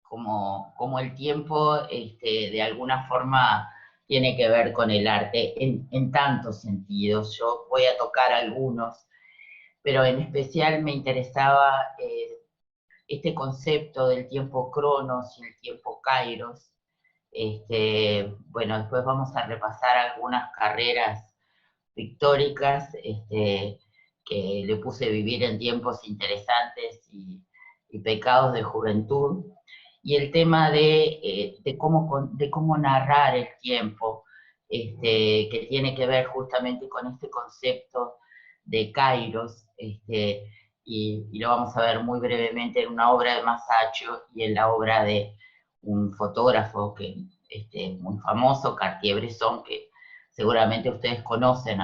como el tiempo de alguna forma tiene que ver con el arte en tantos sentidos. Yo voy a tocar algunos, pero en especial me interesaba este concepto del tiempo cronos y el tiempo kairos. Bueno, después vamos a repasar algunas carreras pictóricas que le puse vivir en tiempos interesantes y pecados de juventud. Y el tema de cómo narrar el tiempo, que tiene que ver justamente con este concepto de Kairos, y lo vamos a ver muy brevemente en una obra de Masaccio y en la obra de un fotógrafo muy famoso, Cartier-Bresson, que seguramente ustedes conocen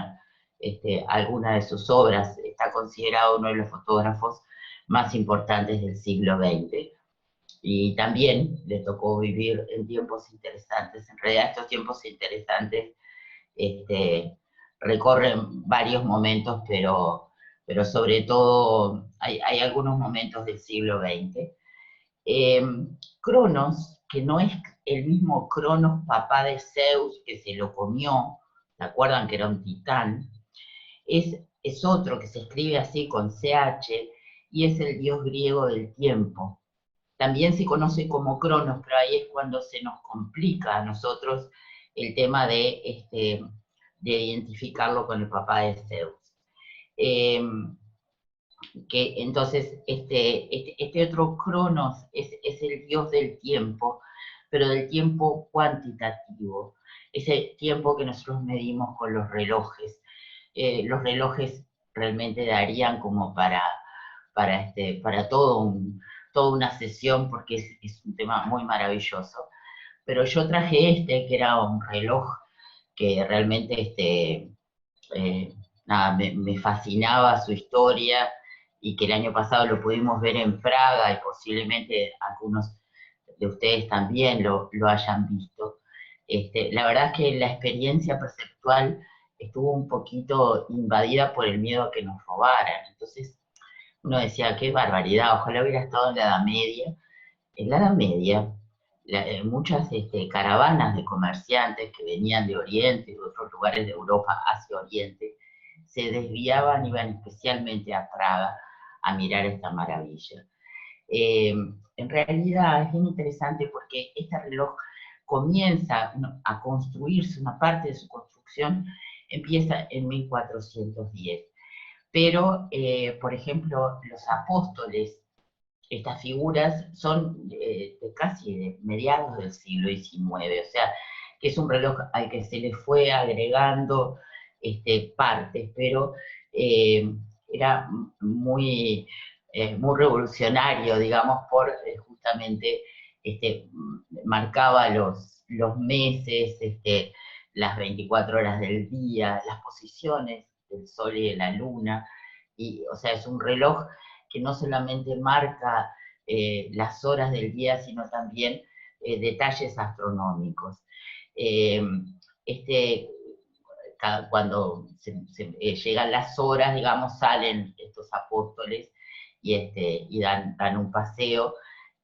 alguna de sus obras. Está considerado uno de los fotógrafos más importantes del siglo XX. Y también le tocó vivir en tiempos interesantes. En realidad estos tiempos interesantes recorren varios momentos, pero sobre todo hay algunos momentos del siglo XX. Eh, Cronos, que no es el mismo Cronos, papá de Zeus, que se lo comió, ¿se acuerdan que era un titán? Es otro que se escribe así con CH y es el dios griego del tiempo. También se conoce como Cronos, pero ahí es cuando se nos complica a nosotros el tema de identificarlo con el papá de Zeus. Eh, que entonces este otro Cronos es el dios del tiempo, pero del tiempo cuantitativo, ese tiempo que nosotros medimos con los relojes. Los relojes realmente darían como para toda una sesión, porque es un tema muy maravilloso. Pero yo traje que era un reloj que realmente nada, me fascinaba su historia, y que el año pasado lo pudimos ver en Praga y posiblemente algunos de ustedes también lo hayan visto. La verdad es que la experiencia perceptual estuvo un poquito invadida por el miedo a que nos robaran. Entonces uno decía, qué barbaridad, ojalá hubiera estado en la Edad Media. En la Edad Media, muchas caravanas de comerciantes que venían de Oriente y de otros lugares de Europa hacia Oriente se desviaban, iban especialmente a Praga a mirar esta maravilla. En realidad es bien interesante porque este reloj comienza, ¿no?, a construirse, una parte de su construcción empieza en 1410. Pero, por ejemplo, los apóstoles, estas figuras son de casi de mediados del siglo XIX, o sea, que es un reloj al que se le fue agregando partes, pero eh, era muy revolucionario, digamos, por justamente marcaba los meses, las 24 horas del día, las posiciones del sol y de la luna, y, o sea, es un reloj que no solamente marca las horas del día, sino también detalles astronómicos. Eh, este, Cuando llegan las horas, digamos, salen estos apóstoles y dan un paseo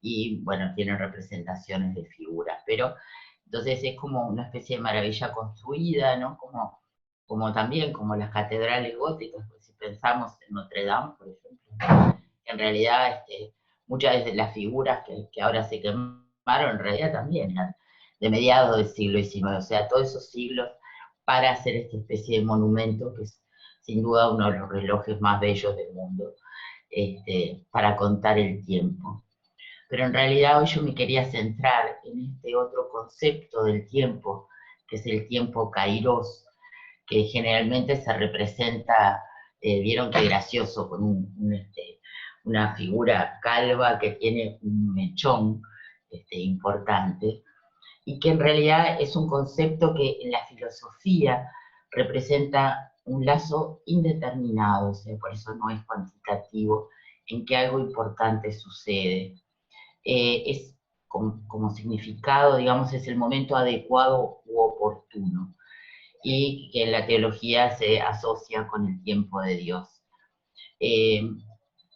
y, bueno, tienen representaciones de figuras, pero entonces es como una especie de maravilla construida, ¿no? Como también como las catedrales góticas, pues si pensamos en Notre Dame, por ejemplo, en realidad muchas de las figuras que ahora se quemaron, en realidad también eran de mediados del siglo XIX, o sea, todos esos siglos para hacer esta especie de monumento, que es sin duda uno de los relojes más bellos del mundo, para contar el tiempo. Pero en realidad hoy yo me quería centrar en este otro concepto del tiempo, que es el tiempo kairos, que generalmente se representa, vieron qué gracioso, con una figura calva que tiene un mechón importante, y que en realidad es un concepto que en la filosofía representa un lazo indeterminado, o sea, por eso no es cuantitativo, en que algo importante sucede. Es como significado, digamos, es el momento adecuado u oportuno, y que en la teología se asocia con el tiempo de Dios. Eh,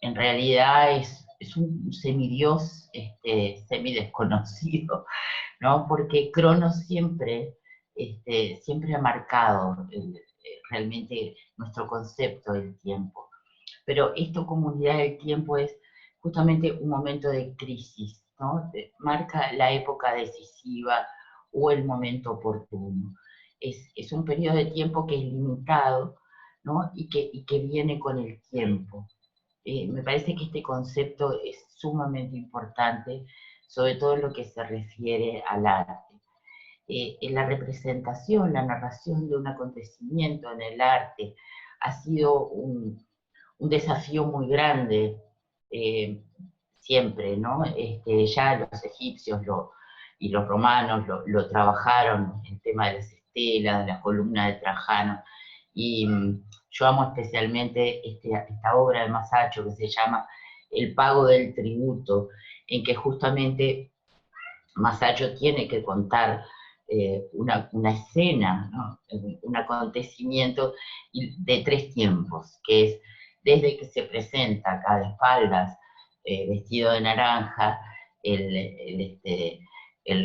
en realidad es un semidios semidesconocido, ¿no? Porque Cronos siempre ha marcado realmente nuestro concepto del tiempo. Pero esta comunidad del tiempo es justamente un momento de crisis, ¿no? Marca la época decisiva o el momento oportuno. Es un periodo de tiempo que es limitado, ¿no? Y que viene con el tiempo. Me parece que este concepto es sumamente importante, sobre todo en lo que se refiere al arte. En la representación, la narración de un acontecimiento en el arte ha sido un desafío muy grande, eh, siempre, ¿no? Ya los egipcios y los romanos lo trabajaron, el tema de las estelas, de las columnas de Trajano, y yo amo especialmente esta obra de Masaccio que se llama El pago del tributo, en que justamente Masaccio tiene que contar una escena, ¿no? Un acontecimiento de 3 tiempos, que es desde que se presenta acá de espaldas, vestido de naranja, el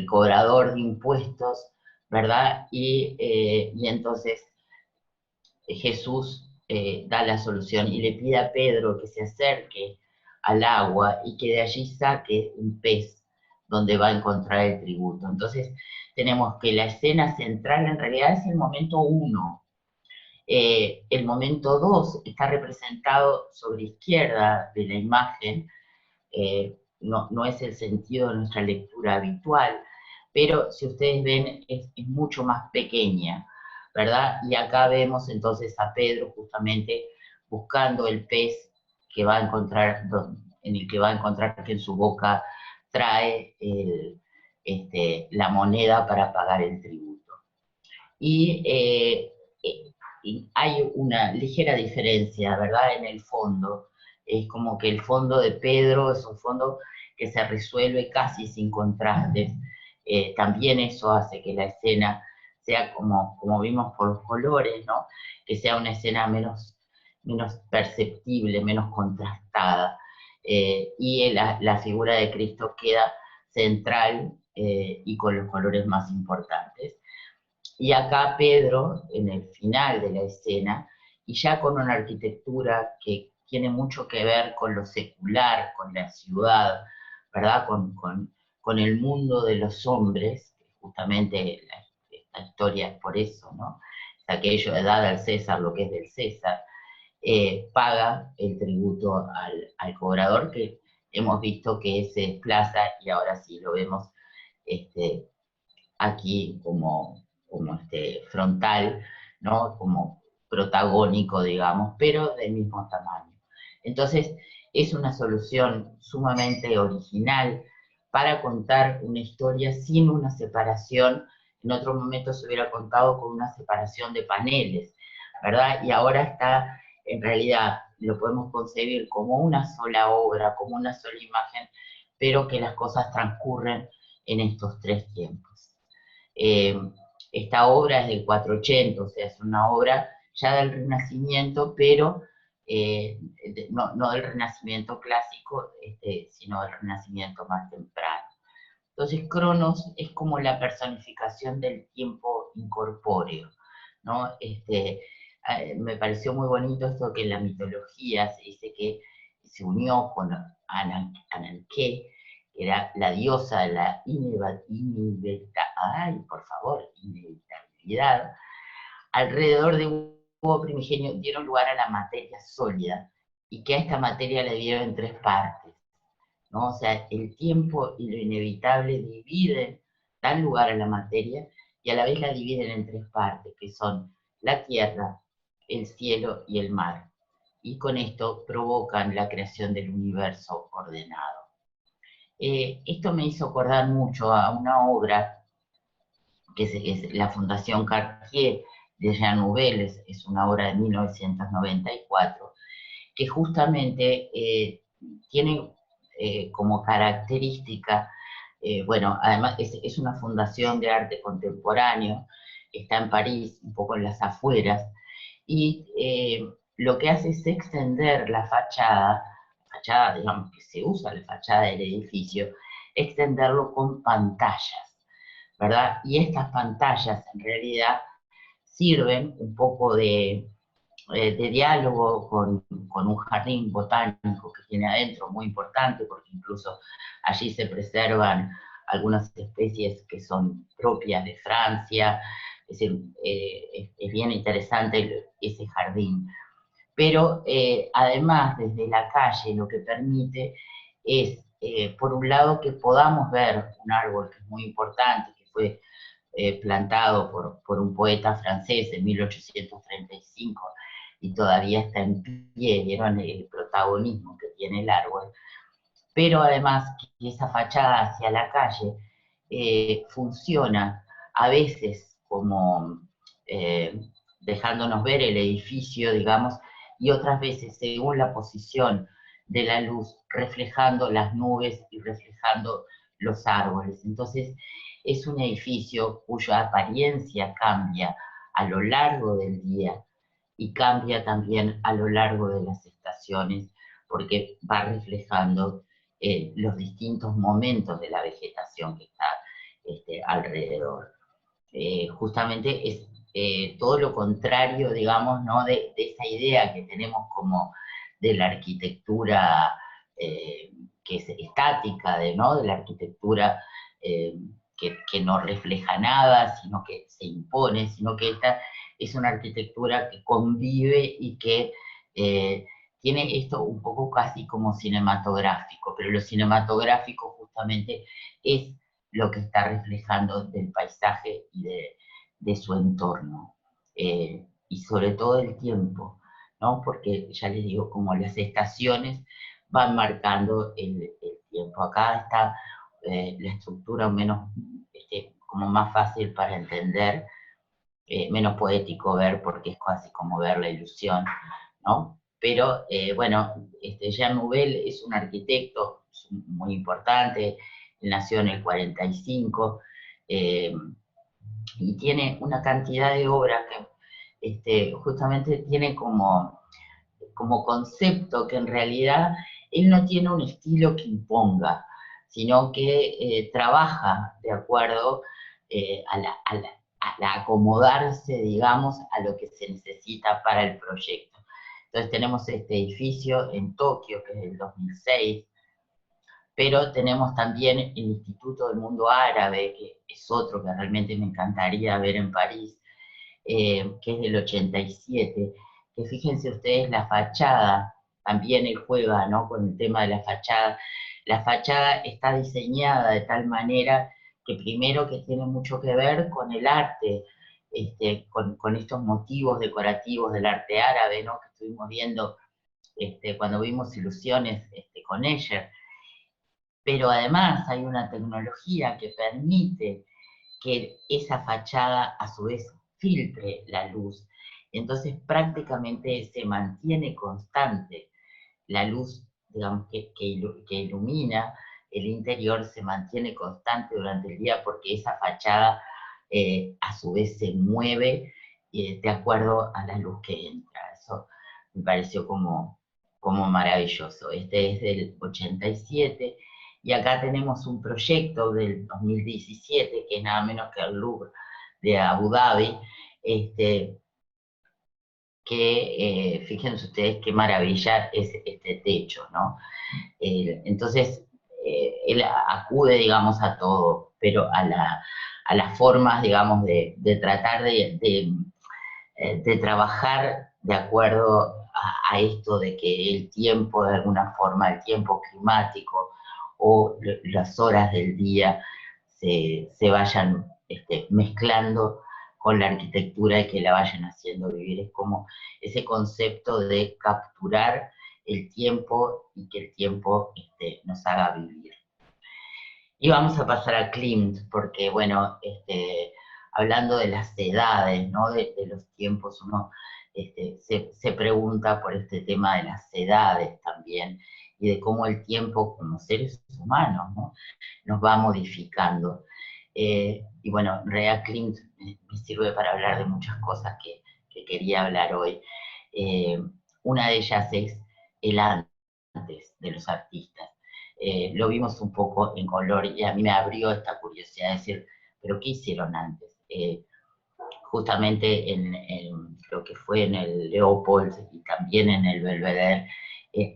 cobrador de impuestos, ¿verdad? Y entonces Jesús da la solución y le pide a Pedro que se acerque al agua y que de allí saque un pez donde va a encontrar el tributo. Entonces tenemos que la escena central en realidad es el momento 1. El momento 2 está representado sobre izquierda de la imagen, no es el sentido de nuestra lectura habitual, pero si ustedes ven es mucho más pequeña, ¿verdad? Y acá vemos entonces a Pedro justamente buscando el pez que va a encontrar, en el que va a encontrar que en su boca trae la moneda para pagar el tributo. Y hay una ligera diferencia, ¿verdad? En el fondo. Es como que el fondo de Pedro es un fondo que se resuelve casi sin contrastes. También eso hace que la escena sea como vimos por los colores, ¿no? Que sea una escena menos perceptible, menos contrastada. Y la figura de Cristo queda central y con los colores más importantes. Y acá Pedro, en el final de la escena, y ya con una arquitectura que tiene mucho que ver con lo secular, con la ciudad, ¿verdad? Con el mundo de los hombres, justamente esta historia es por eso, ¿no? Es aquello de dar al César lo que es del César, paga el tributo al cobrador que hemos visto que se desplaza y ahora sí lo vemos este, aquí como frontal, ¿no? Como protagónico, digamos, pero del mismo tamaño. Entonces, es una solución sumamente original para contar una historia sin una separación. En otro momento se hubiera contado con una separación de paneles, ¿verdad? Y ahora está, en realidad, lo podemos concebir como una sola obra, como una sola imagen, pero que las cosas transcurren en estos 3 tiempos. Eh, esta obra es del 480, o sea, es una obra ya del Renacimiento, pero no del Renacimiento clásico, sino del Renacimiento más temprano. Entonces, Cronos es como la personificación del tiempo incorpóreo, ¿no? Me pareció muy bonito esto que en la mitología se dice que se unió con Ananke, que era la diosa de la inevitabilidad, alrededor de un huevo primigenio dieron lugar a la materia sólida, y que a esta materia le dieron en 3 partes, ¿no? O sea, el tiempo y lo inevitable dan lugar a la materia, y a la vez la dividen en 3 partes, que son la tierra, el cielo y el mar. Y con esto provocan la creación del universo ordenado. Esto me hizo acordar mucho a una obra que es la Fundación Cartier de Jean Nouvel, es una obra de 1994, que justamente tiene como característica, bueno, además es una fundación de arte contemporáneo, está en París, un poco en las afueras, y lo que hace es extender la fachada fachada, digamos que se usa la fachada del edificio, extenderlo con pantallas, ¿verdad? Y estas pantallas en realidad sirven un poco de diálogo con un jardín botánico que tiene adentro, muy importante, porque incluso allí se preservan algunas especies que son propias de Francia, es decir, es bien interesante ese jardín. Pero además, desde la calle, lo que permite es, por un lado, que podamos ver un árbol que es muy importante, que fue plantado por un poeta francés en 1835 y todavía está en pie, vieron el protagonismo que tiene el árbol, pero además que esa fachada hacia la calle funciona a veces como eh, dejándonos ver el edificio, digamos, y otras veces según la posición de la luz, reflejando las nubes y reflejando los árboles. Entonces, es un edificio cuya apariencia cambia a lo largo del día y cambia también a lo largo de las estaciones, porque va reflejando los distintos momentos de la vegetación que está alrededor. Justamente es todo lo contrario, digamos, ¿no? de esa idea que tenemos como de la arquitectura que es estática, ¿no? De la arquitectura eh, que no refleja nada, sino que se impone, sino que esta es una arquitectura que convive y que tiene esto un poco casi como cinematográfico, pero lo cinematográfico justamente es lo que está reflejando del paisaje y de su entorno. Y sobre todo el tiempo, ¿no? Porque ya les digo, como las estaciones van marcando el tiempo. Acá está la estructura menos, como más fácil para entender, menos poético ver porque es casi como ver la ilusión, ¿no? Pero bueno, Jean Nouvel es un arquitecto muy importante, nació en el 45 y tiene una cantidad de obras que justamente tiene como concepto que en realidad él no tiene un estilo que imponga, sino que trabaja de acuerdo a la acomodarse, digamos, a lo que se necesita para el proyecto. Entonces tenemos este edificio en Tokio, que es del 2006, pero tenemos también el Instituto del Mundo Árabe, que es otro que realmente me encantaría ver en París, que es del 87, que fíjense ustedes la fachada, también él juega, ¿no? Con el tema de la fachada está diseñada de tal manera que primero que tiene mucho que ver con el arte, con estos motivos decorativos del arte árabe, ¿no? Que estuvimos viendo cuando vimos Ilusiones con ella, pero además hay una tecnología que permite que esa fachada a su vez filtre la luz. Entonces prácticamente se mantiene constante la luz, digamos, que ilumina el interior, se mantiene constante durante el día porque esa fachada a su vez se mueve de acuerdo a la luz que entra. Eso me pareció como maravilloso. Este es del 87 y acá tenemos un proyecto del 2017 que es nada menos que el Louvre de Abu Dhabi, que fíjense ustedes qué maravilla es este techo, ¿no? Entonces, él acude, digamos, a todo, pero a las formas, digamos, de tratar de trabajar de acuerdo a esto de que el tiempo, de alguna forma, el tiempo climático o las horas del día se vayan mezclando con la arquitectura y que la vayan haciendo vivir. Es como ese concepto de capturar el tiempo y que el tiempo nos haga vivir. Y vamos a pasar a Klimt, porque bueno, hablando de las edades, ¿no? De los tiempos, uno se pregunta por este tema de las edades también, y de cómo el tiempo como seres humanos, ¿no? Nos va modificando. Y bueno, en realidad Klimt me sirve para hablar de muchas cosas que quería hablar hoy. Una de ellas es el antes. de los artistas. Lo vimos un poco en color y a mí me abrió esta curiosidad de decir, ¿pero qué hicieron antes? Justamente en lo que fue en el Leopold y también en el Belvedere,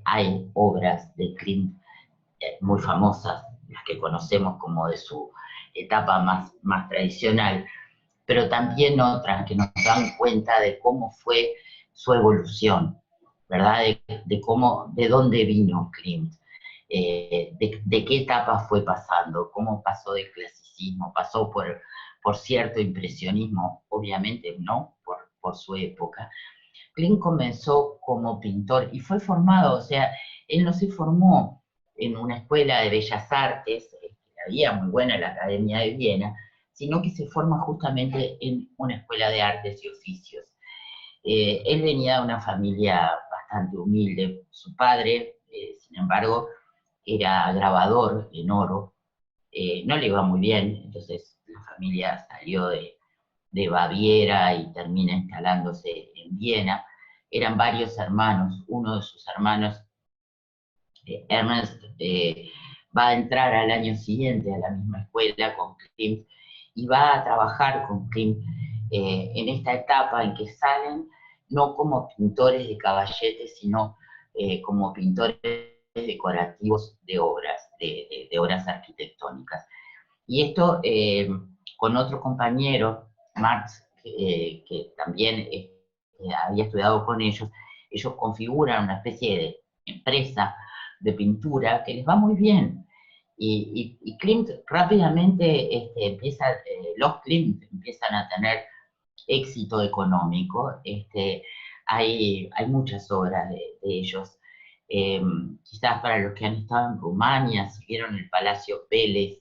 hay obras de Klimt muy famosas, las que conocemos como de su etapa más tradicional, pero también otras que nos dan cuenta de cómo fue su evolución, ¿verdad? De dónde vino Klimt, de qué etapa fue pasando, cómo pasó del clasicismo, pasó por cierto impresionismo, obviamente, ¿no? Por su época. Klimt comenzó como pintor y fue formado, o sea, él no se formó en una escuela de bellas artes, que había muy buena en la Academia de Viena, sino que se forma justamente en una escuela de artes y oficios. Él venía de una familia bastante humilde. Su padre, sin embargo, era grabador en oro. No le iba muy bien, entonces la familia salió de Baviera y termina instalándose en Viena. Eran varios hermanos. Uno de sus hermanos, Ernest, va a entrar al año siguiente a la misma escuela con Klimt y va a trabajar con Klimt en esta etapa en que salen no como pintores de caballetes, sino como pintores decorativos de obras, de obras arquitectónicas. Y esto con otro compañero, Marx, que también había estudiado con ellos configuran una especie de empresa de pintura que les va muy bien. Y Klimt rápidamente los Klimt empiezan a tener éxito económico. Hay muchas obras de ellos. Eh, Quizás para los que han estado en Rumania, si vieron el Palacio Vélez,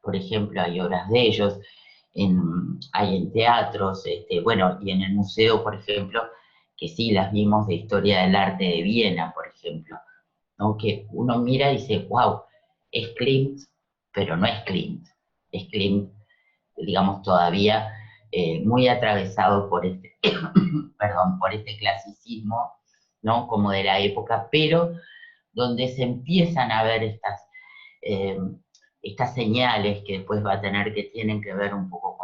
por ejemplo, hay obras de ellos, hay en teatros, bueno, y en el museo, por ejemplo, que sí las vimos de Historia del Arte de Viena, por ejemplo, ¿no? Que uno mira y dice, wow, es Klimt, pero no es Klimt, es Klimt, digamos, todavía muy atravesado por perdón, por este clasicismo, ¿no? Como de la época, pero donde se empiezan a ver eh, estas señales que después va a tener que tienen que ver un poco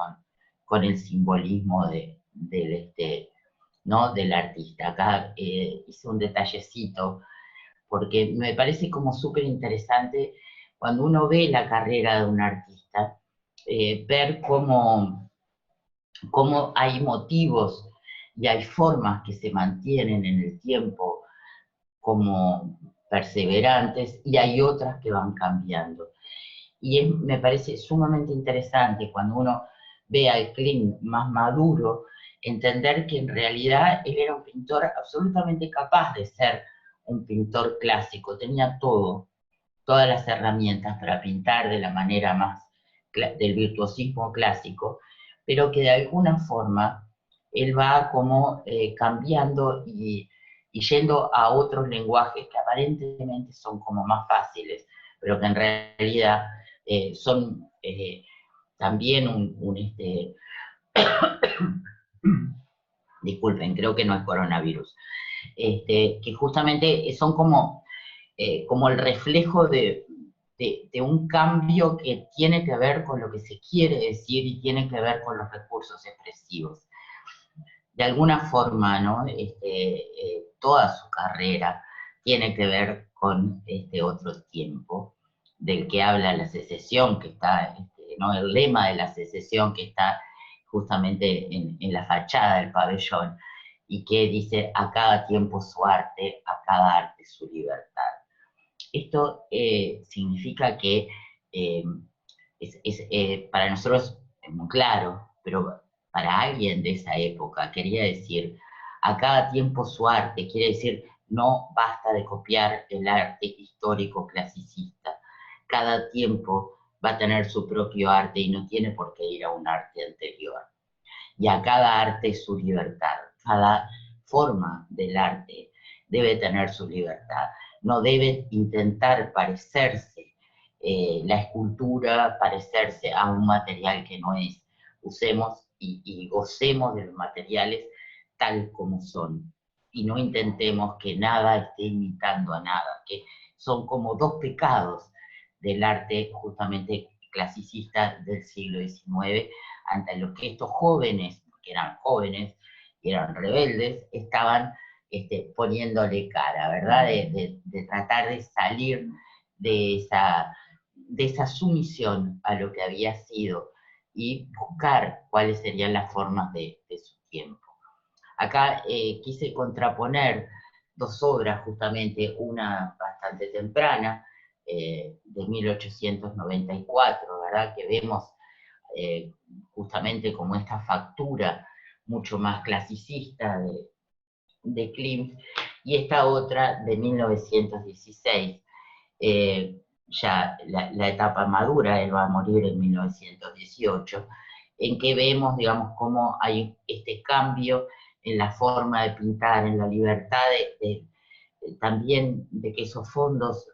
con el simbolismo ¿no? Del artista. Acá hice un detallecito porque me parece como súper interesante cuando uno ve la carrera de un artista, ver cómo hay motivos y hay formas que se mantienen en el tiempo como perseverantes y hay otras que van cambiando. Y me parece sumamente interesante cuando uno ve al Klimt más maduro, entender que en realidad él era un pintor absolutamente capaz de ser un pintor clásico, tenía todas las herramientas para pintar de la manera más del virtuosismo clásico, pero que de alguna forma él va como cambiando y yendo a otros lenguajes que aparentemente son como más fáciles, pero que en realidad son también disculpen, creo que no es coronavirus, que justamente son como el reflejo de un cambio que tiene que ver con lo que se quiere decir y tiene que ver con los recursos expresivos. De alguna forma, ¿no? Toda su carrera tiene que ver con este otro tiempo del que habla la secesión, que está, ¿no? El lema de la secesión que está justamente en la fachada del pabellón y que dice a cada tiempo su arte, a cada arte su libertad. Esto significa que eh, para nosotros es muy claro, pero para alguien de esa época quería decir, a cada tiempo su arte, quiere decir, no basta de copiar el arte histórico clasicista, cada tiempo va a tener su propio arte y no tiene por qué ir a un arte anterior. Y a cada arte su libertad, cada forma del arte debe tener su libertad, no debe intentar parecerse la escultura, parecerse a un material que no es. Usemos y gocemos de los materiales tal como son. y no intentemos que nada esté imitando a nada, que son como dos pecados del arte justamente clasicista del siglo XIX, ante los que estos jóvenes, que eran jóvenes y eran rebeldes, estaban poniéndole cara, ¿verdad? De tratar de salir de esa sumisión a lo que había sido y buscar cuáles serían las formas de su tiempo. Acá quise contraponer dos obras, justamente una bastante temprana, de 1894, ¿verdad? Que vemos justamente como esta factura mucho más clasicista de Klimt, y esta otra de 1916, ya la etapa madura, él va a morir en 1918, en que vemos, digamos, cómo hay este cambio en la forma de pintar, en la libertad también de que esos fondos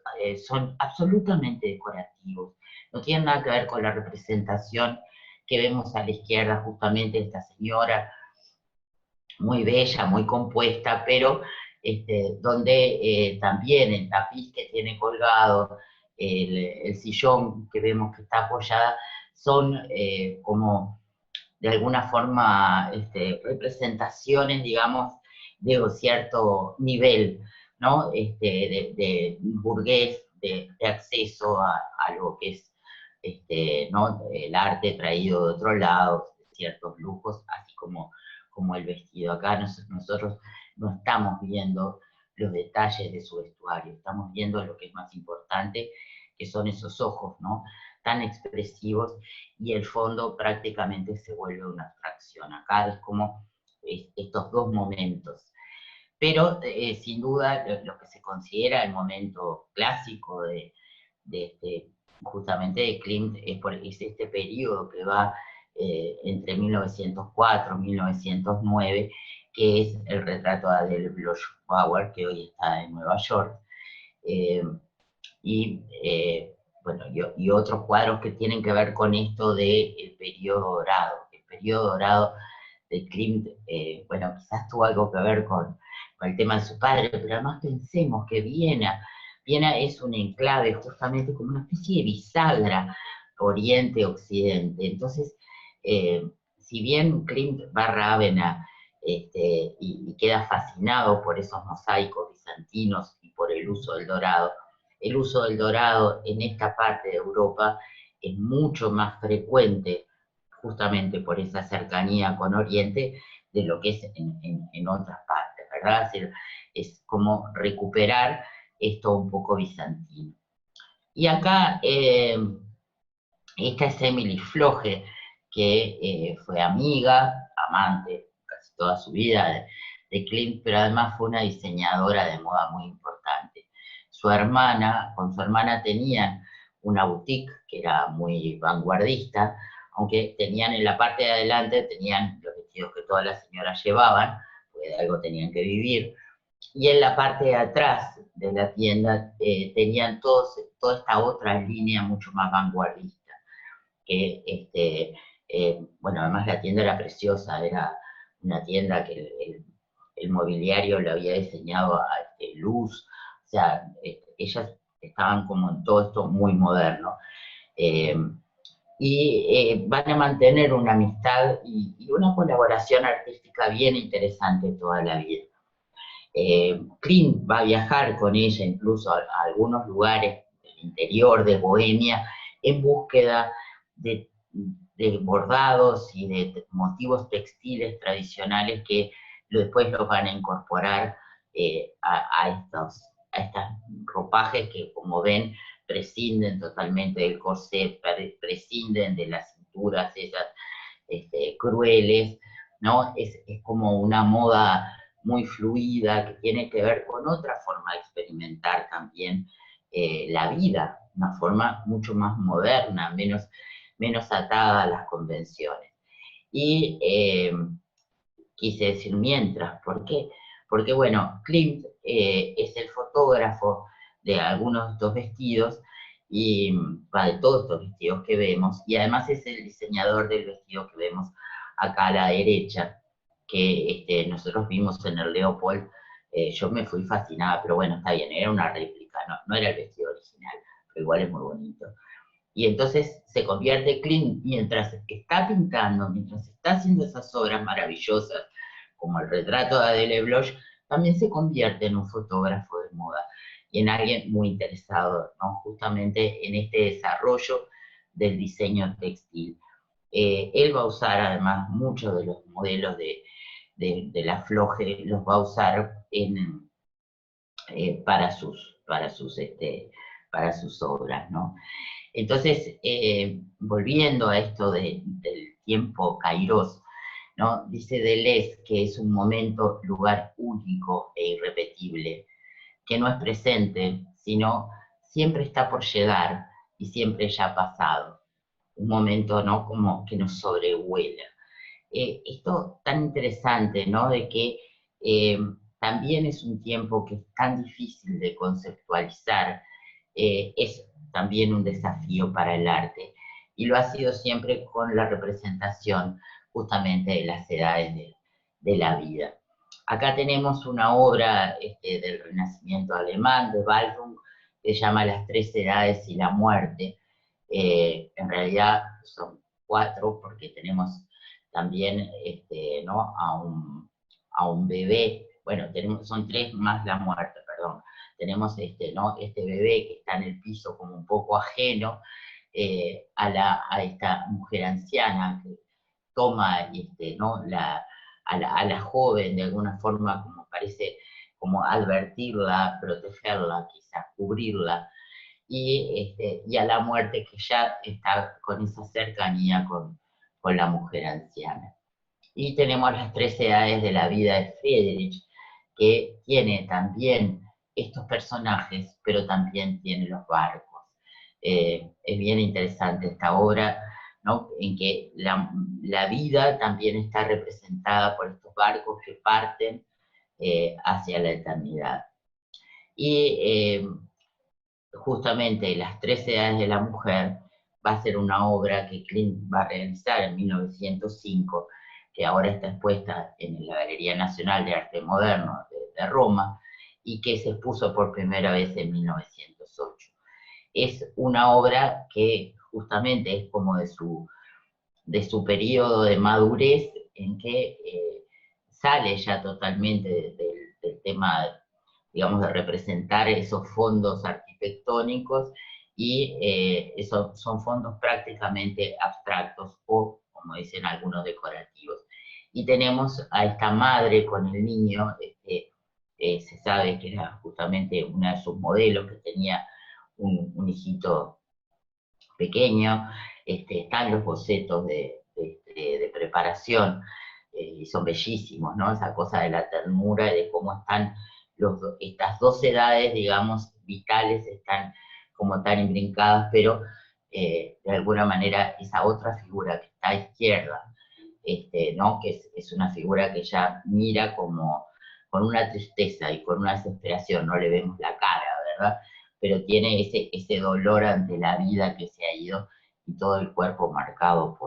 son absolutamente decorativos, no tienen nada que ver con la representación que vemos a la izquierda, justamente esta señora muy bella, muy compuesta, pero donde también el tapiz que tiene colgado, el sillón que vemos que está apoyada, son como de alguna forma representaciones, digamos, de un cierto nivel, ¿no? De burgués, de acceso a lo que es ¿no? El arte traído de otro lado, ciertos lujos, así como el vestido. Acá nosotros no estamos viendo los detalles de su vestuario, estamos viendo lo que es más importante, que son esos ojos, ¿no? Tan expresivos, y el fondo prácticamente se vuelve una abstracción. Acá es como estos dos momentos. Pero sin duda lo que se considera el momento clásico de justamente de Klimt es este periodo que va entre 1904 y 1909, que es el retrato de Adele Bloch-Bauer, que hoy está en Nueva York, eh, y, bueno, y otros cuadros que tienen que ver con esto del periodo dorado. El periodo dorado de Klimt, bueno, quizás tuvo algo que ver con el tema de su padre, pero además pensemos que Viena es un enclave justamente como una especie de bisagra oriente-occidente. Entonces, si bien Klimt va a Rávena y queda fascinado por esos mosaicos bizantinos y por el uso del dorado en esta parte de Europa es mucho más frecuente justamente por esa cercanía con Oriente de lo que es en otras partes, ¿verdad? Es decir, es como recuperar esto un poco bizantino. Y acá, esta es Emily Floge, que fue amiga, amante, casi toda su vida de Klimt, pero además fue una diseñadora de moda muy importante. Con su hermana tenían una boutique que era muy vanguardista, aunque tenían en la parte de adelante, tenían los vestidos que todas las señoras llevaban, porque de algo tenían que vivir, y en la parte de atrás de la tienda tenían toda esta otra línea mucho más vanguardista, que bueno, además la tienda era preciosa, era una tienda que el mobiliario lo había diseñado a luz, o sea, ellas estaban como en todo esto muy moderno. Eh, y van a mantener una amistad y una colaboración artística bien interesante toda la vida. Klimt va a viajar con ella incluso a algunos lugares del interior de Bohemia en búsqueda de bordados y de motivos textiles tradicionales que después los van a incorporar a estos ropajes que, como ven, prescinden totalmente del corsé, prescinden de las cinturas esas crueles, ¿no? Es como una moda muy fluida que tiene que ver con otra forma de experimentar también la vida, una forma mucho más moderna, menos atada a las convenciones. Y quise decir mientras, ¿por qué? Porque, bueno, Klimt es el fotógrafo de algunos de estos vestidos, y de todos estos vestidos que vemos, y además es el diseñador del vestido que vemos acá a la derecha, que nosotros vimos en el Leopold Yo me fui fascinada, pero bueno, está bien, era una réplica, no era el vestido original, pero igual es muy bonito. Y entonces se convierte Klimt mientras está pintando, mientras está haciendo esas obras maravillosas, como el retrato de Adele Bloch, también se convierte en un fotógrafo de moda y en alguien muy interesado, ¿no? Justamente en este desarrollo del diseño textil. Él va a usar además muchos de los modelos de la Floje, los va a usar para sus obras, ¿no? Entonces, volviendo a esto del tiempo Kairos, ¿no? Dice Deleuze que es un momento, lugar único e irrepetible, que no es presente, sino siempre está por llegar y siempre ya ha pasado. Un momento, ¿no? Como que nos sobrevuela. Esto tan interesante, ¿no? De que eh, también es un tiempo que es tan difícil de conceptualizar, es también un desafío para el arte y lo ha sido siempre con la representación justamente de las edades de la vida. Acá tenemos una obra del Renacimiento alemán, de Baldung, que se llama Las tres edades y la muerte. En realidad son cuatro porque tenemos también ¿no? a un bebé, bueno, son tres más la muerte, perdón. Tenemos ¿no? este bebé que está en el piso como un poco ajeno a esta mujer anciana que toma ¿no? a la joven de alguna forma como parece como advertirla, protegerla, quizás cubrirla, y a la muerte que ya está con esa cercanía con la mujer anciana. Y tenemos las tres edades de la vida de Friedrich, que tiene también estos personajes, pero también tiene los barcos. Es bien interesante esta obra, ¿no? En que la vida también está representada por estos barcos que parten hacia la eternidad. Y justamente Las tres edades de la mujer va a ser una obra que Klimt va a realizar en 1905, que ahora está expuesta en la Galería Nacional de Arte Moderno de Roma y que se expuso por primera vez en 1908. Es una obra que justamente es como de su periodo de madurez en que sale ya totalmente del tema, digamos, de representar esos fondos arquitectónicos y esos son fondos prácticamente abstractos o, como dicen algunos, decorativos. Y tenemos a esta madre con el niño, se sabe que era justamente una de sus modelos, que tenía un hijito pequeño, están los bocetos de preparación, y son bellísimos, ¿no? Esa cosa de la ternura y de cómo están estas dos edades, digamos, vitales, están como tan imbrincadas, pero de alguna manera esa otra figura que está a izquierda, ¿no? Que es una figura que ya mira como con una tristeza y con una desesperación, no le vemos la cara, ¿verdad? Pero tiene ese dolor ante la vida que se ha ido y todo el cuerpo marcado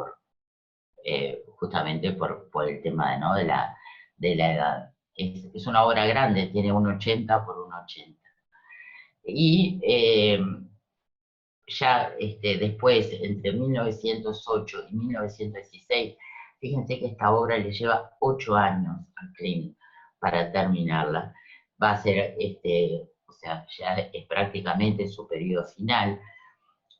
justamente por el tema ¿no? de la edad. Es una obra grande, tiene un 80 por un 80. Y ya después, entre 1908 y 1916, fíjense que esta obra le lleva 8 años a Klimt para terminarla. Va a ser, o sea, ya es prácticamente su periodo final.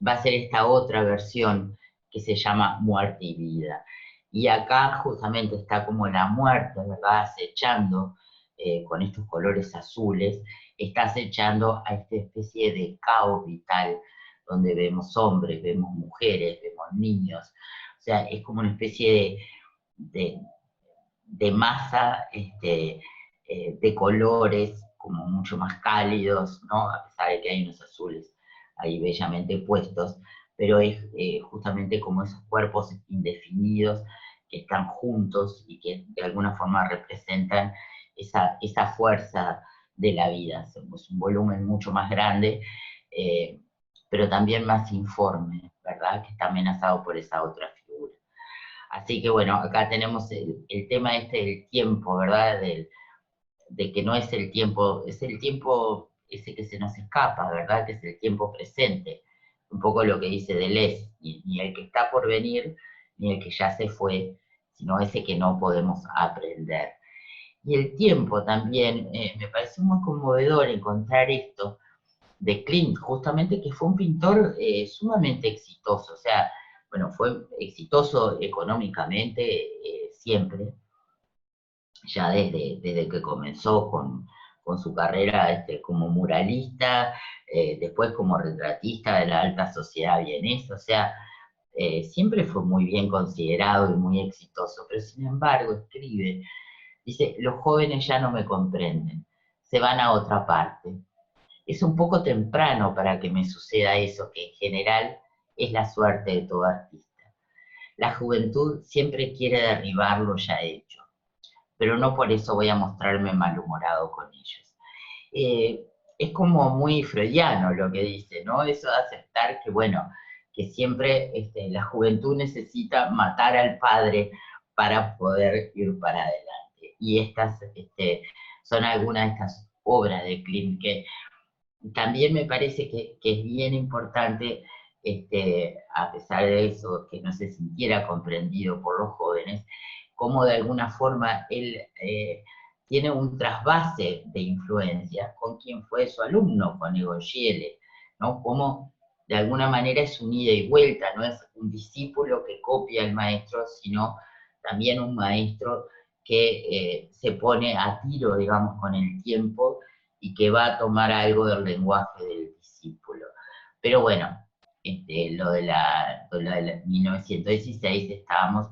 Va a ser esta otra versión que se llama Muerte y Vida. Y acá justamente está como la muerte, ¿verdad? Acechando con estos colores azules, está acechando a esta especie de caos vital, donde vemos hombres, vemos mujeres, vemos niños. O sea, es como una especie de, de masa de colores como mucho más cálidos, ¿no? A pesar de que hay unos azules ahí bellamente puestos, pero es justamente como esos cuerpos indefinidos que están juntos y que de alguna forma representan esa fuerza de la vida. Es un volumen mucho más grande, eh, pero también más informe, ¿verdad? Que está amenazado por esa otra figura. Así que bueno, acá tenemos el tema del tiempo, ¿verdad? de que no es el tiempo, es el tiempo ese que se nos escapa, ¿verdad? Que es el tiempo presente. Un poco lo que dice Deleuze, ni el que está por venir, ni el que ya se fue, sino ese que no podemos aprender. Y el tiempo también, me parece muy conmovedor encontrar esto de Klimt, justamente que fue un pintor sumamente exitoso, o sea, bueno, fue exitoso económicamente siempre, ya desde que comenzó con su carrera como muralista, después como retratista de la alta sociedad vienesa, o sea, siempre fue muy bien considerado y muy exitoso, pero sin embargo escribe, dice, los jóvenes ya no me comprenden, se van a otra parte. Es un poco temprano para que me suceda eso, que en general es la suerte de todo artista. La juventud siempre quiere derribar lo ya hecho, pero no por eso voy a mostrarme malhumorado con ellos. Es como muy freudiano lo que dice, ¿no? Eso de aceptar que, bueno, que siempre la juventud necesita matar al padre para poder ir para adelante. Y estas son algunas de estas obras de Klimt que también me parece que es bien importante, a pesar de eso, que no se sintiera comprendido por los jóvenes, cómo de alguna forma él tiene un trasvase de influencia con quien fue su alumno, con Egon Schiele, ¿no? Cómo de alguna manera es un ida y vuelta, no es un discípulo que copia al maestro, sino también un maestro que se pone a tiro, digamos, con el tiempo y que va a tomar algo del lenguaje del discípulo. Pero bueno, lo de la 1916 estábamos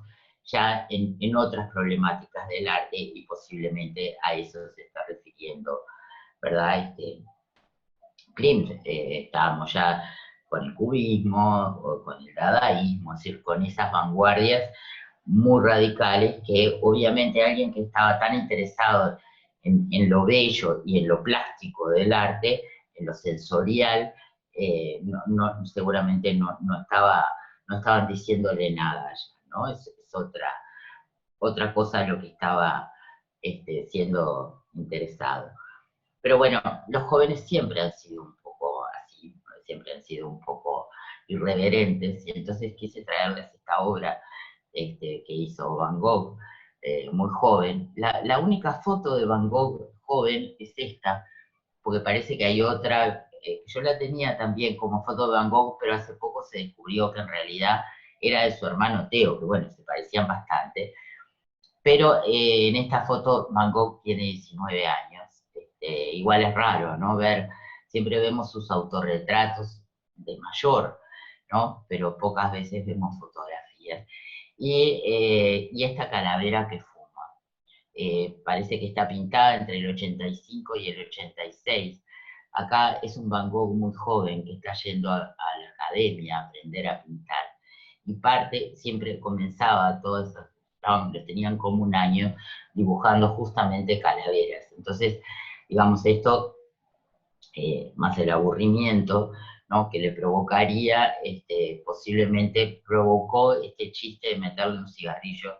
ya en otras problemáticas del arte y posiblemente a eso se está refiriendo, ¿verdad? Klimt, estábamos ya con el cubismo, o con el dadaísmo, es decir, con esas vanguardias muy radicales que obviamente alguien que estaba tan interesado en lo bello y en lo plástico del arte, en lo sensorial, seguramente no estaban diciéndole nada ya, ¿no? Es otra cosa lo que estaba siendo interesado. Pero bueno, los jóvenes siempre han sido un poco así, siempre han sido un poco irreverentes, y entonces quise traerles esta obra que hizo Van Gogh, muy joven. La única foto de Van Gogh joven es esta, porque parece que hay otra, yo la tenía también como foto de Van Gogh, pero hace poco se descubrió que en realidad era de su hermano Theo, que bueno, se parecían bastante, pero en esta foto Van Gogh tiene 19 años. Igual es raro, ¿no? Siempre vemos sus autorretratos de mayor, ¿no? Pero pocas veces vemos fotografías. Y esta calavera que fuma. Parece que está pintada entre el 85 y el 86. Acá es un Van Gogh muy joven que está yendo a la academia a aprender a pintar. Y parte, siempre comenzaba todos esos hombres, tenían como un año dibujando justamente calaveras. Entonces, digamos, esto, más el aburrimiento, ¿no? Que le provocaría, posiblemente provocó este chiste de meterle un cigarrillo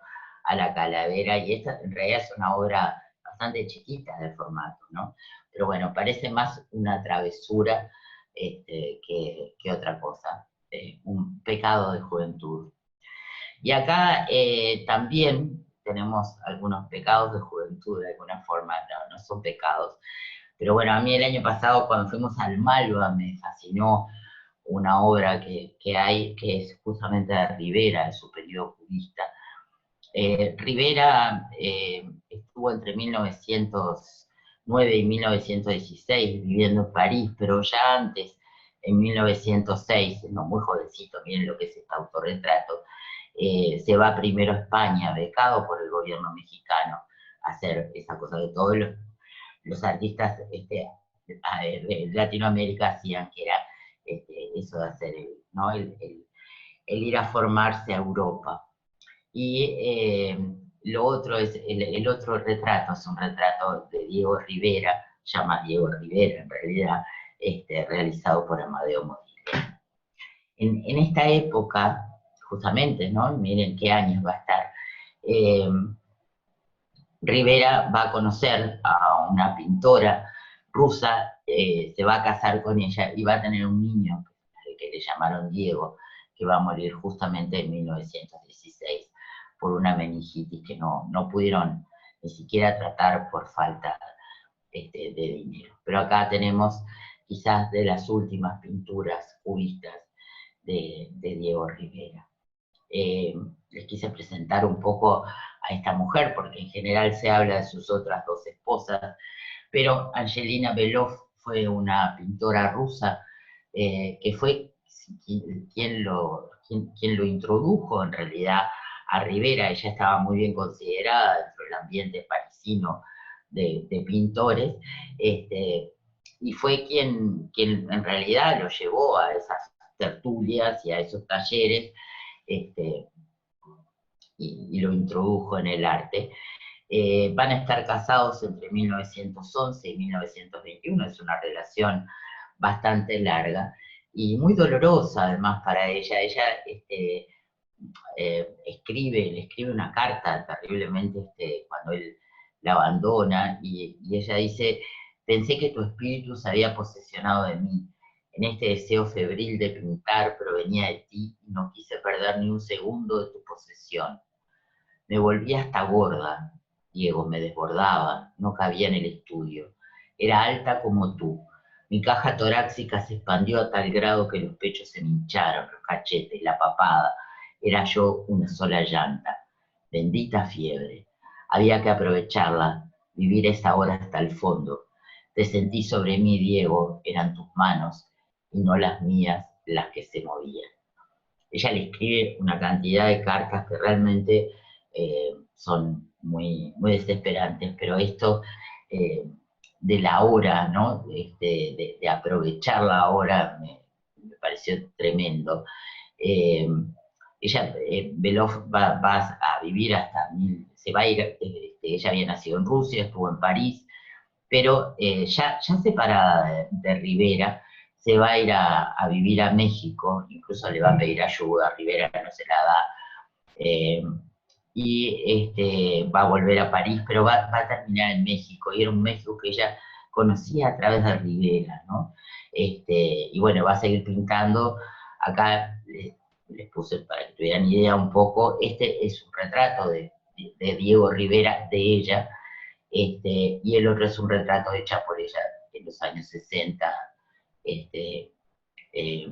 a la calavera, y esta en realidad es una obra bastante chiquita de formato, ¿no? Pero bueno, parece más una travesura que otra cosa, un pecado de juventud. Y acá también tenemos algunos pecados de juventud, de alguna forma, no son pecados. Pero bueno, a mí el año pasado cuando fuimos al Malva me fascinó una obra que hay, que es justamente de Rivera, de su periodo cubista. Rivera estuvo entre 1909 y 1916 viviendo en París, pero ya antes, en 1906, no, muy jovencito, miren lo que es este autorretrato, se va primero a España, becado por el gobierno mexicano, a hacer esa cosa que todos los artistas de Latinoamérica hacían, que era eso de hacer ¿no? el ir a formarse a Europa. Y lo otro es, el otro retrato es un retrato de Diego Rivera, llama Diego Rivera en realidad, realizado por Amadeo Modigliani. En esta época, justamente, ¿no? Miren qué años va a estar, eh, Rivera va a conocer a una pintora rusa, se va a casar con ella y va a tener un niño que le llamaron Diego, que va a morir justamente en 1916 por una meningitis que no pudieron ni siquiera tratar por falta de dinero. Pero acá tenemos quizás de las últimas pinturas cubistas de Diego Rivera. Eh, Les quise presentar un poco a esta mujer, porque en general se habla de sus otras dos esposas, pero Angelina Belov fue una pintora rusa que fue quien lo introdujo en realidad a Rivera. Ella estaba muy bien considerada dentro del ambiente parisino de pintores, y fue quien en realidad lo llevó a esas tertulias y a esos talleres, este, y lo introdujo en el arte. Van a estar casados entre 1911 y 1921, es una relación bastante larga y muy dolorosa además para ella. Ella le escribe una carta terriblemente cuando él la abandona, y ella dice: pensé que tu espíritu se había posesionado de mí. En este deseo febril de pintar provenía de ti y no quise perder ni un segundo de tu posesión. Me volví hasta gorda, Diego, me desbordaba, no cabía en el estudio. Era alta como tú. Mi caja torácica se expandió a tal grado que los pechos se me hincharon, los cachetes, la papada. Era yo una sola llanta. Bendita fiebre. Había que aprovecharla, vivir esa hora hasta el fondo. Te sentí sobre mí, Diego, eran tus manos y no las mías las que se movían. Ella le escribe una cantidad de cartas que realmente son muy desesperantes, pero esto eh, de la hora, ¿no? De aprovechar la hora me pareció tremendo. Eh, Ella, Belov va a vivir se va a ir, ella había nacido en Rusia, estuvo en París, pero ya separada de Rivera, se va a ir a vivir a México, incluso le va a pedir ayuda, Rivera no se la da, eh, y va a volver a París, pero va a terminar en México, y era un México que ella conocía a través de Rivera, ¿no? Y bueno, va a seguir pintando. Acá les puse para que tuvieran idea un poco, este es un retrato de Diego Rivera, de ella, y el otro es un retrato hecho por ella en los años 60. Este, eh,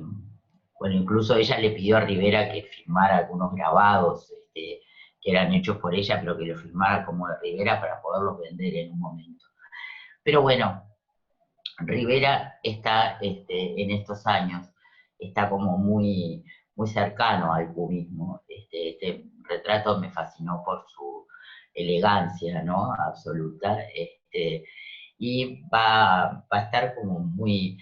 bueno, incluso ella le pidió a Rivera que filmara algunos grabados que eran hechos por ella, pero que los filmara como de Rivera para poderlos vender en un momento. Pero bueno, Rivera está en estos años, está como muy cercano al cubismo. Este retrato me fascinó por su elegancia, ¿no? Absoluta. Y va a estar como muy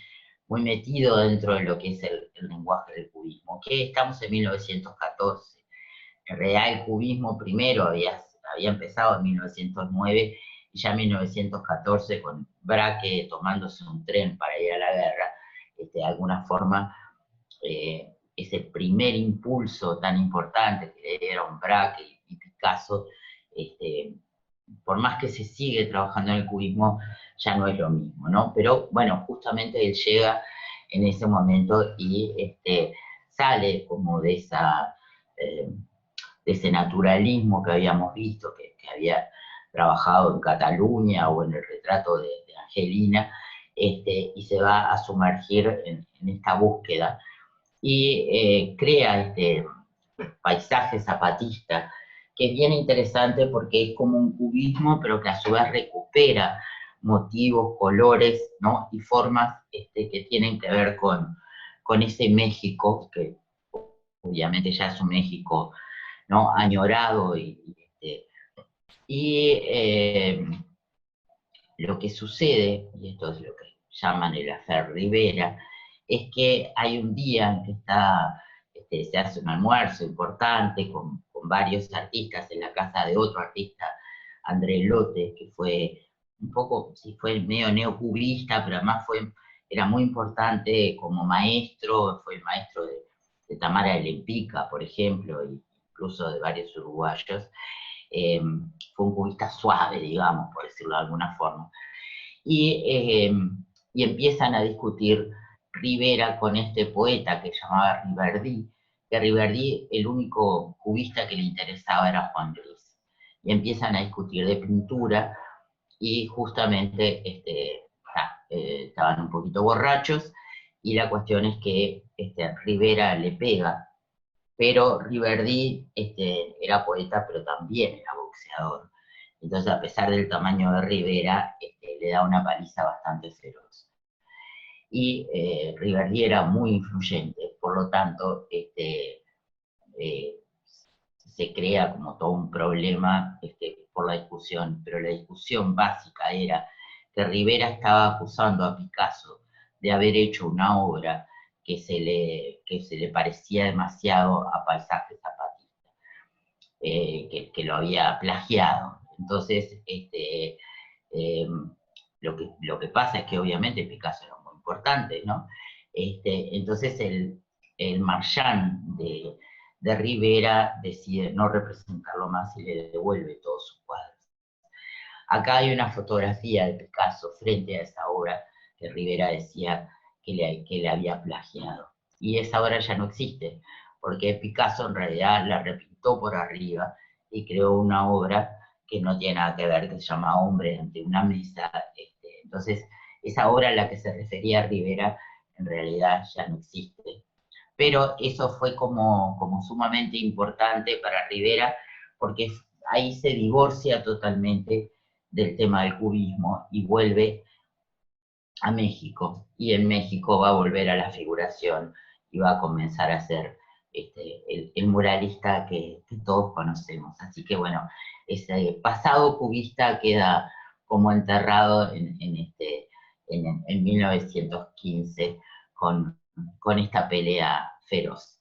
metido dentro de lo que es el lenguaje del cubismo, que estamos en 1914. En realidad el cubismo primero había empezado en 1909, y ya en 1914 con Braque tomándose un tren para ir a la guerra, de alguna forma ese primer impulso tan importante que le dieron Braque y Picasso, este, por más que se sigue trabajando en el cubismo, ya no es lo mismo, ¿no? Pero bueno, justamente él llega en ese momento y sale como eh, de ese naturalismo que habíamos visto, que había trabajado en Cataluña o en el retrato de Angelina, y se va a sumergir en esta búsqueda y crea este paisaje zapatista, que es bien interesante porque es como un cubismo, pero que a su vez recupera motivos, colores, ¿no? Y formas que tienen que ver con ese México, que obviamente ya es un México, ¿no? Añorado y lo que sucede, y esto es lo que llaman el Afer Rivera, es que hay un día en que se hace un almuerzo importante con varios artistas en la casa de otro artista, André Lote, que fue un poco, sí, fue medio neocubista, pero además era muy importante como maestro, fue maestro de Tamara de Lempica, por ejemplo, e incluso de varios uruguayos. fue un cubista suave, digamos, por decirlo de alguna forma. Y, y empiezan a discutir Rivera con este poeta que llamaba Riverdí, que Riverdí el único cubista que le interesaba era Juan Gris. Y empiezan a discutir de pintura y justamente estaban un poquito borrachos y la cuestión es que Rivera le pega, pero Riverdí era poeta pero también era boxeador. Entonces, a pesar del tamaño de Rivera, le da una paliza bastante feroz. Y Riverdí era muy influyente, por lo tanto, eh, se crea como todo un problema por la discusión, pero la discusión básica era que Rivera estaba acusando a Picasso de haber hecho una obra que se le parecía demasiado a Paisaje Zapatista, que lo había plagiado. Entonces, lo que pasa es que obviamente Picasso era muy importante, ¿no? Entonces el Marchand de Rivera decide no representarlo más y le devuelve todos sus cuadros. Acá hay una fotografía de Picasso frente a esa obra que Rivera decía que le había plagiado. Y esa obra ya no existe, porque Picasso en realidad la repintó por arriba y creó una obra que no tiene nada que ver, que se llama Hombre ante una mesa. Entonces, esa obra a la que se refería Rivera en realidad ya no existe. Pero eso fue como sumamente importante para Rivera, porque ahí se divorcia totalmente del tema del cubismo y vuelve a México. Y en México va a volver a la figuración y va a comenzar a ser el muralista que todos conocemos. Así que bueno, ese pasado cubista queda como enterrado en 1915 con esta pelea feroz.